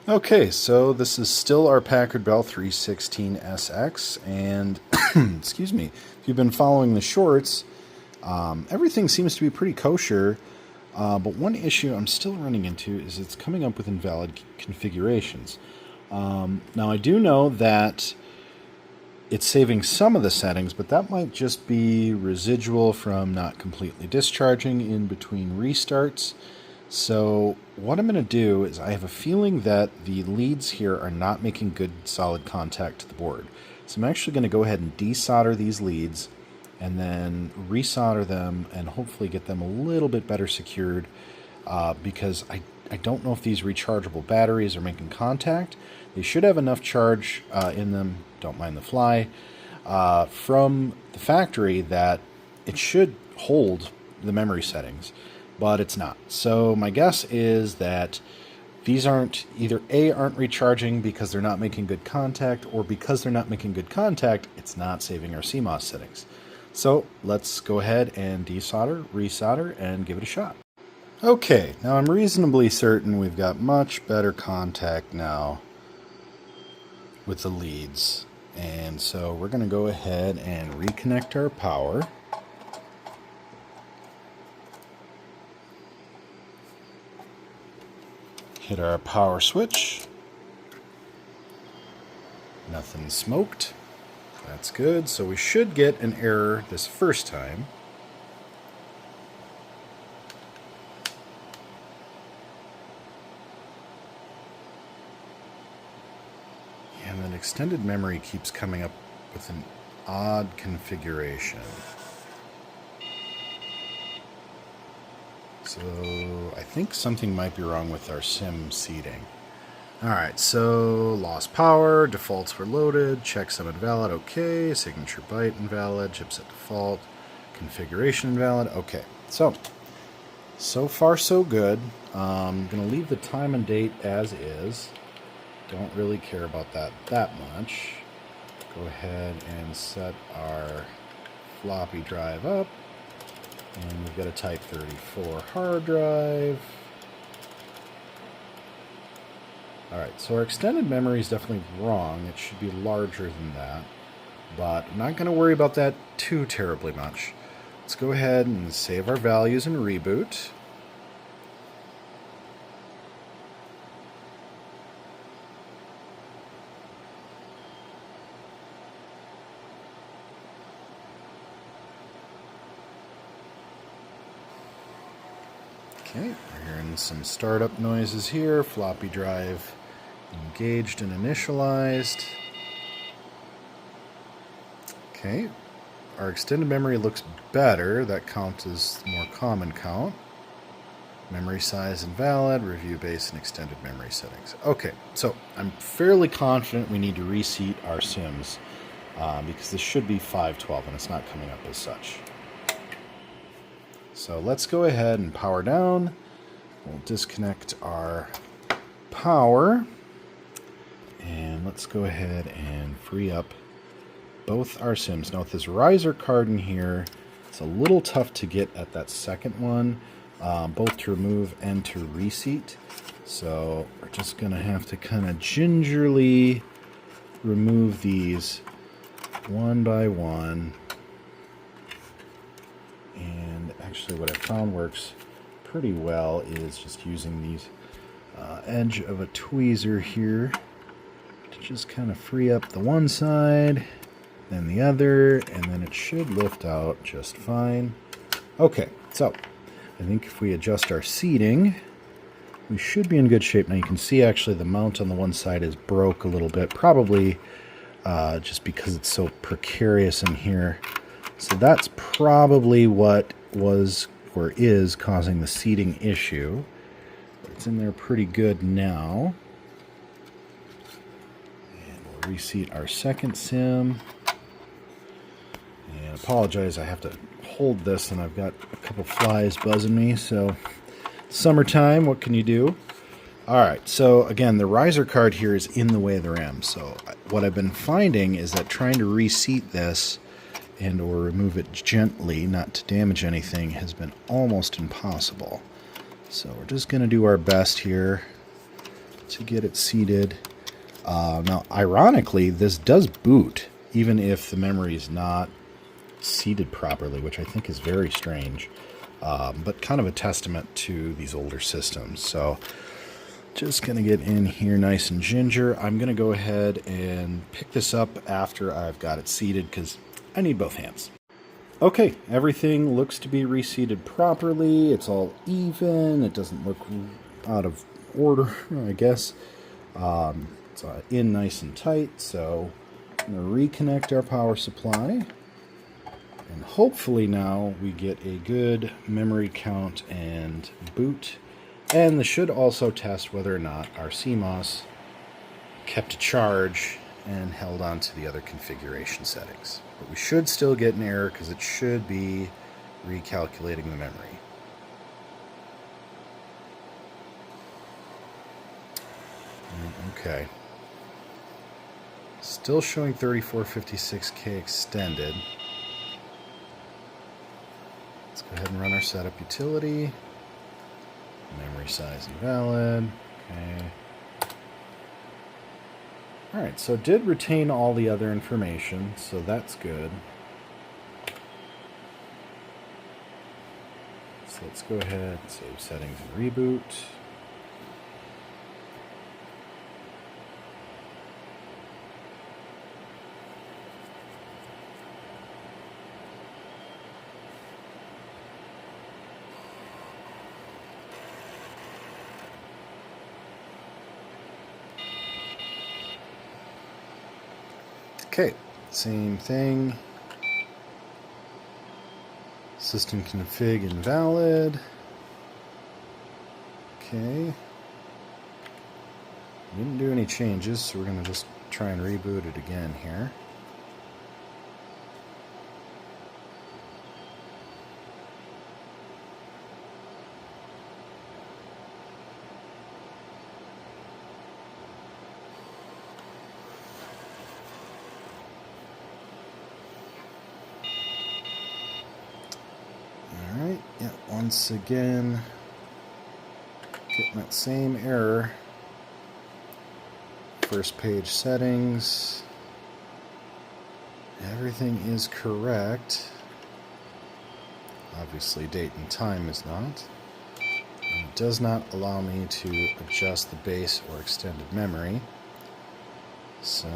Okay, so this is still our Packard Bell 316SX, and excuse me, if you've been following the shorts, everything seems to be pretty kosher, but one issue I'm still running into is it's coming up with invalid configurations. Now, I do know that it's saving some of the settings, but that might just be residual from not completely discharging in between restarts. So what I'm going to do is I have a feeling that the leads here are not making good solid contact to the board. So I'm actually going to go ahead and desolder these leads and then resolder them and hopefully get them a little bit better secured because I don't know if these rechargeable batteries are making contact. They should have enough charge in them, don't mind the fly, from the factory that it should hold the memory settings, but it's not. So my guess is that these aren't recharging because they're not making good contact, or because they're not making good contact, it's not saving our CMOS settings. So let's go ahead and desolder, resolder, and give it a shot. Okay, now I'm reasonably certain we've got much better contact now with the leads. And so we're going to go ahead and reconnect our power. Hit our power switch. Nothing smoked. That's good. So we should get an error this first time. And then extended memory keeps coming up with an odd configuration. So I think something might be wrong with our sim seating. Alright, so lost power, defaults were loaded, checksum invalid, okay, signature byte invalid, chipset default, configuration invalid, okay. So far so good. I'm going to leave the time and date as is. Don't really care about that much. Go ahead and set our floppy drive up. And we've got a Type 34 hard drive. Alright, so our extended memory is definitely wrong. It should be larger than that. But I'm not going to worry about that too terribly much. Let's go ahead and save our values and reboot. Okay, we're hearing some startup noises here. Floppy drive engaged and initialized. Okay, our extended memory looks better. That count is the more common count. Memory size invalid, review base and extended memory settings. Okay, so I'm fairly confident we need to reseat our sims because this should be 512 and it's not coming up as such. So let's go ahead and power down. We'll disconnect our power. And let's go ahead and free up both our sims. Now with this riser card in here, it's a little tough to get at that second one, both to remove and to reseat. So we're just going to have to kind of gingerly remove these one by one. And actually what I found works pretty well is just using these edge of a tweezer here to just kind of free up the one side, then the other, and then it should lift out just fine. Okay, so I think if we adjust our seating, we should be in good shape. Now you can see actually the mount on the one side is broke a little bit, probably just because it's so precarious in here. So that's probably what was or is causing the seating issue. It's in there pretty good now. And we'll reseat our second sim. And apologize, I have to hold this and I've got a couple flies buzzing me. So summertime, what can you do? Alright, so again, the riser card here is in the way of the RAM. So what I've been finding is that trying to reseat this and or remove it gently, not to damage anything, has been almost impossible. So we're just going to do our best here to get it seated. Now, ironically, this does boot, even if the memory is not seated properly, which I think is very strange, but kind of a testament to these older systems. So just going to get in here nice and ginger. I'm going to go ahead and pick this up after I've got it seated because I need both hands. Okay, everything looks to be reseated properly. It's all even. It doesn't look out of order, I guess. It's in nice and tight, so I'm going to reconnect our power supply. And hopefully now we get a good memory count and boot. And this should also test whether or not our CMOS kept a charge and held on to the other configuration settings. But we should still get an error because it should be recalculating the memory. Okay. Still showing 3456K extended. Let's go ahead and run our setup utility. Memory size invalid. Okay. Alright, so it did retain all the other information, so that's good. So let's go ahead and save settings and reboot. Okay, same thing. System config invalid. Okay. Didn't do any changes, so we're going to just try and reboot it again here. Alright, yeah, once again, getting that same error. First page settings. Everything is correct. Obviously, date and time is not. And it does not allow me to adjust the base or extended memory. So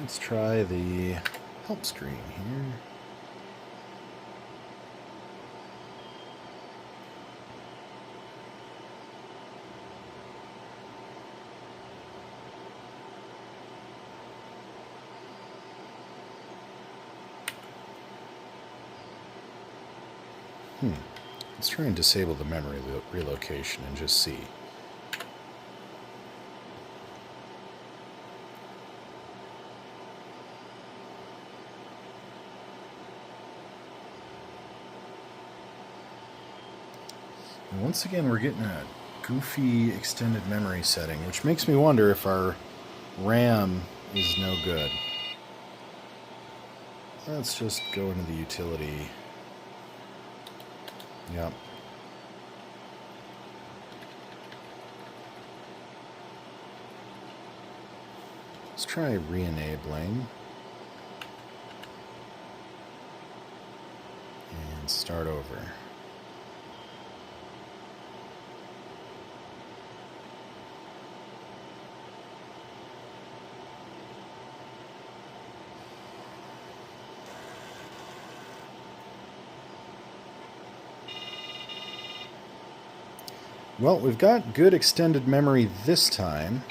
let's try the help screen here. Let's try and disable the memory relocation and just see. And once again, we're getting a goofy extended memory setting, which makes me wonder if our RAM is no good. Let's just go into the utility. Yep. Let's try re-enabling. And start over. Well, we've got good extended memory this time.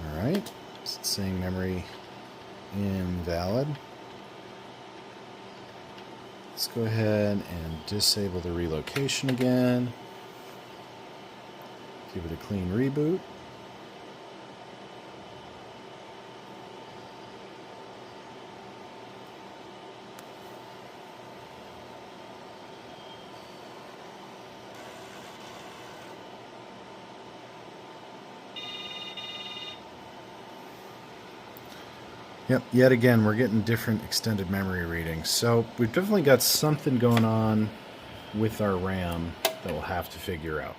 Alright, it's saying memory invalid. Let's go ahead and disable the relocation again. Give it a clean reboot. Yep, yet again, we're getting different extended memory readings. So we've definitely got something going on with our RAM that we'll have to figure out.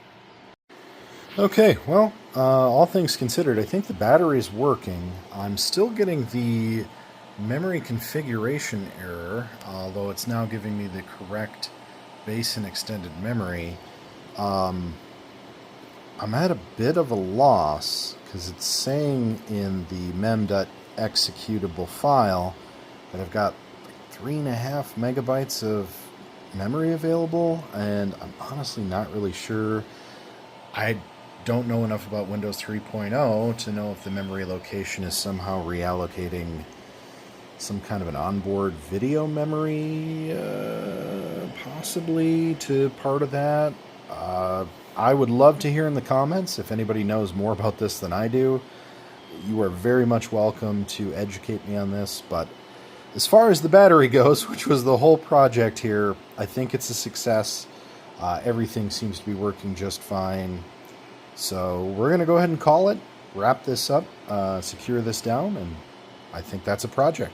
Okay, well, all things considered, I think the battery's working. I'm still getting the memory configuration error, although it's now giving me the correct base and extended memory. I'm at a bit of a loss because it's saying in the mem.executable file that I've got 3.5 megabytes of memory available, and I'm honestly not really sure. I don't know enough about Windows 3.0 to know if the memory location is somehow reallocating some kind of an onboard video memory, possibly, to part of that. I would love to hear in the comments if anybody knows more about this than I do. You are very much welcome to educate me on this, but as far as the battery goes, which was the whole project here, I think it's a success. Everything seems to be working just fine. So we're going to go ahead and call it, wrap this up, secure this down, and I think that's a project.